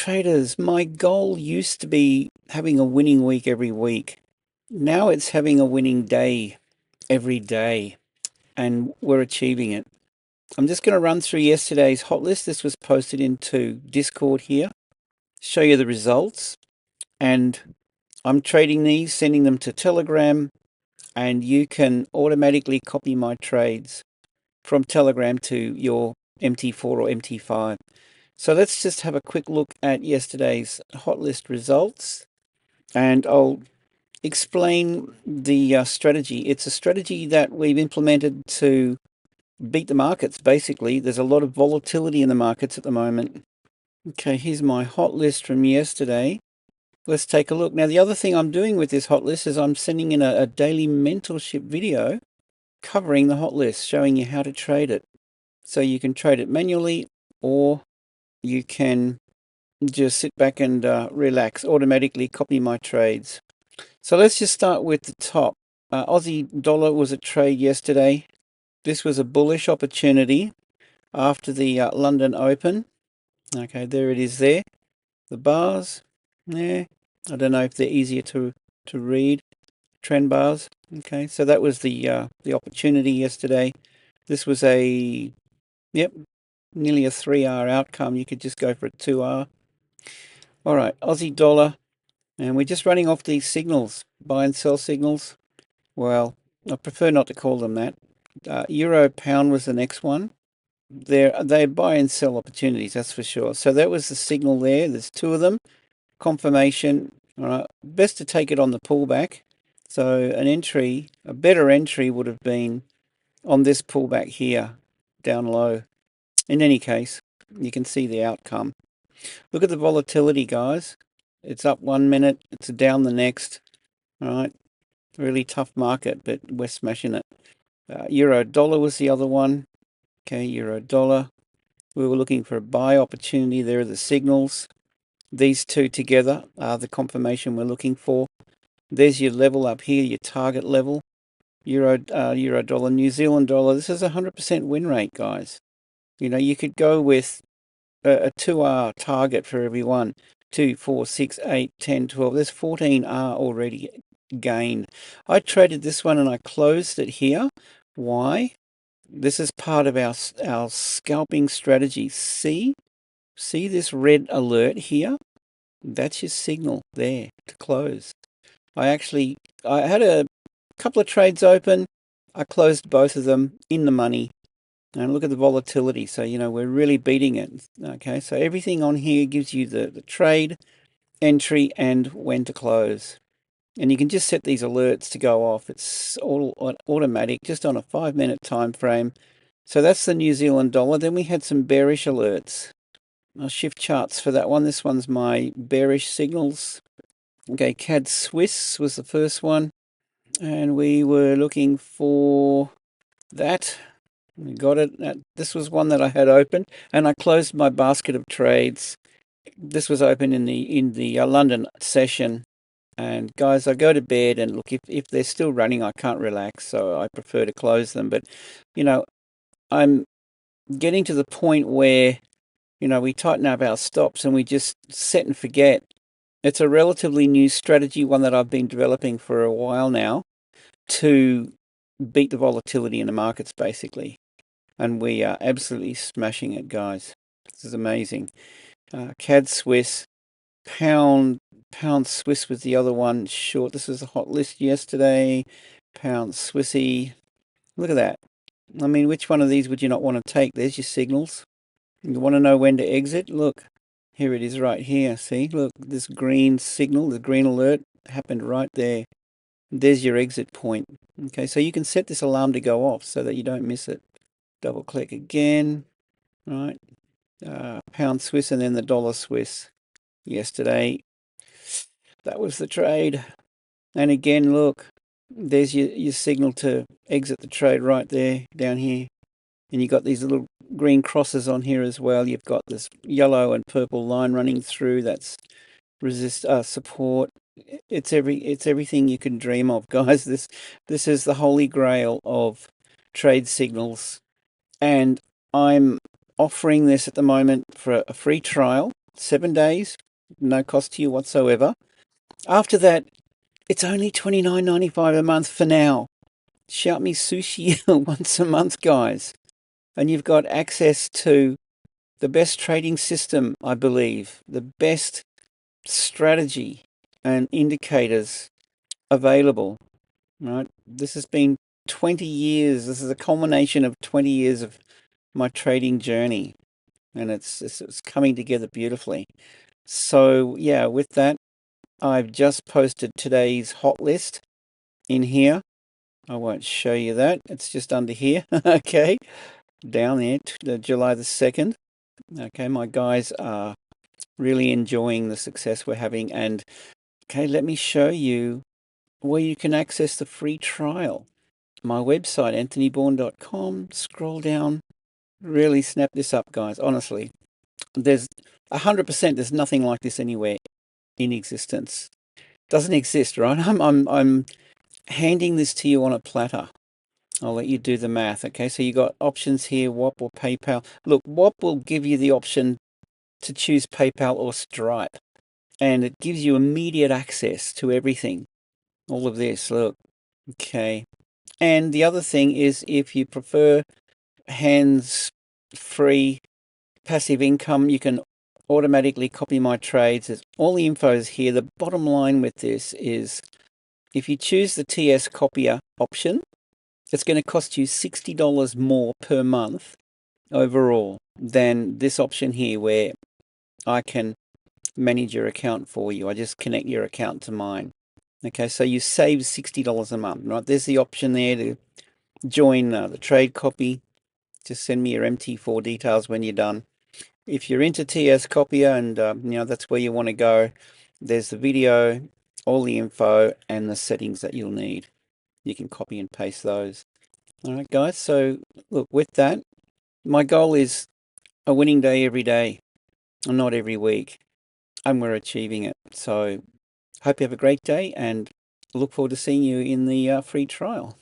traders, my goal used to be having a winning week every week. Now it's having a winning day every day, and we're achieving it. I'm just going to run through yesterday's hot list. This was posted into Discord here, show you the results. And I'm trading these, sending them to Telegram, and you can automatically copy my trades from Telegram to your MT4 or MT5. So let's just have a quick look at yesterday's hot list results, and I'll explain the strategy. It's a strategy that we've implemented to beat the markets, basically. There's a lot of volatility in the markets at the moment. Okay, here's my hot list from yesterday. Let's take a look. Now, the other thing I'm doing with this hot list is I'm sending in a daily mentorship video covering the hot list, showing you how to trade it. So you can trade it manually, or you can just sit back and relax, automatically copy my trades. So let's just start with the top. Aussie dollar was a trade yesterday. This was a bullish opportunity after the London Open. Okay, there it is there. The bars, yeah, I don't know if they're easier to read. Trend bars. Okay, so that was the opportunity yesterday. This was nearly a 3R outcome. You could just go for a 2R. All right, Aussie dollar, and we're just running off these signals, buy and sell signals. Well, I prefer not to call them that. Euro pound was the next one. They buy and sell opportunities, that's for sure. So that was the signal there. There's two of them. Confirmation. All right, best to take it on the pullback. So a better entry would have been on this pullback here, down low. In any case, you can see the outcome. Look at the volatility, guys. It's up 1 minute, it's down the next. All right, really tough market, but we're smashing it. Euro dollar was the other one. Okay, euro dollar. We were looking for a buy opportunity. There are the signals. These two together are the confirmation we're looking for. There's your level up here, your target level. Euro dollar, New Zealand dollar. This is a 100% win rate, guys. You know, you could go with a 2R target for every one. 2, 4, 6, 8, 10, 12. There's 14R already gained. I traded this one and I closed it here. Why? This is part of our scalping strategy. See this red alert here? That's your signal there to close. I had a couple of trades open. I closed both of them in the money. And look at the volatility. So, you know, we're really beating it. Okay, so everything on here gives you the trade, entry, and when to close. And you can just set these alerts to go off. It's all automatic, just on a 5-minute time frame. So that's the New Zealand dollar. Then we had some bearish alerts. I'll shift charts for that one. This one's my bearish signals. Okay, CAD Swiss was the first one. And we were looking for that. We got it. This was one that I had open, and I closed my basket of trades. This was open in the London session. And guys, I go to bed, and look, if they're still running, I can't relax, so I prefer to close them. But, you know, I'm getting to the point where, you know, we tighten up our stops and we just set and forget. It's a relatively new strategy, one that I've been developing for a while now, to beat the volatility in the markets, basically. And we are absolutely smashing it, guys. This is amazing. CAD Swiss, pound Swiss was the other one short. This was a hot list yesterday. Pound Swissy. Look at that. I mean, which one of these would you not want to take? There's your signals. You want to know when to exit? Look, here it is right here. See, look, this green signal, the green alert happened right there. There's your exit point. Okay, so you can set this alarm to go off so that you don't miss it. Double click again, right? Pound Swiss and then the dollar Swiss yesterday. That was the trade. And again, look, there's your signal to exit the trade right there, down here. And you've got these little green crosses on here as well. You've got this yellow and purple line running through. That's support. It's everything you can dream of, guys. This is the holy grail of trade signals. And I'm offering this at the moment for a free trial. 7 days, no cost to you whatsoever. After that, it's only $29.95 a month for now. Shout me sushi once a month, guys. And you've got access to the best trading system, I believe, the best strategy and indicators available, right? This has been 20 years. This is a culmination of 20 years of my trading journey, and it's coming together beautifully. So, yeah, with that, I've just posted today's hot list in here. I won't show you that. It's just under here. Okay. Down there, July the 2nd. Okay, my guys are really enjoying the success we're having. And okay, let me show you where you can access the free trial. My website, anthonybourne.com. Scroll down. Really snap this up, guys. Honestly, there's 100%. There's nothing like this anywhere in existence. Doesn't exist, right? I'm handing this to you on a platter. I'll let you do the math. Okay, so you got options here, WAP or PayPal. Look, WAP will give you the option to choose PayPal or Stripe, and it gives you immediate access to everything. All of this, look. Okay. And the other thing is, if you prefer hands-free passive income, you can automatically copy my trades. All the info is here. The bottom line with this is, if you choose the TS copier option, it's going to cost you $60 more per month overall than this option here, where I can manage your account for you. I just connect your account to mine. Okay, so you save $60 a month, right? There's the option there to join the trade copy. Just send me your MT4 details when you're done. If you're into TS Copier and that's where you want to go, there's the video, all the info, and the settings that you'll need. You can copy and paste those. All right, guys. So look, with that, my goal is a winning day every day, not every week, and we're achieving it. So hope you have a great day, and look forward to seeing you in the free trial.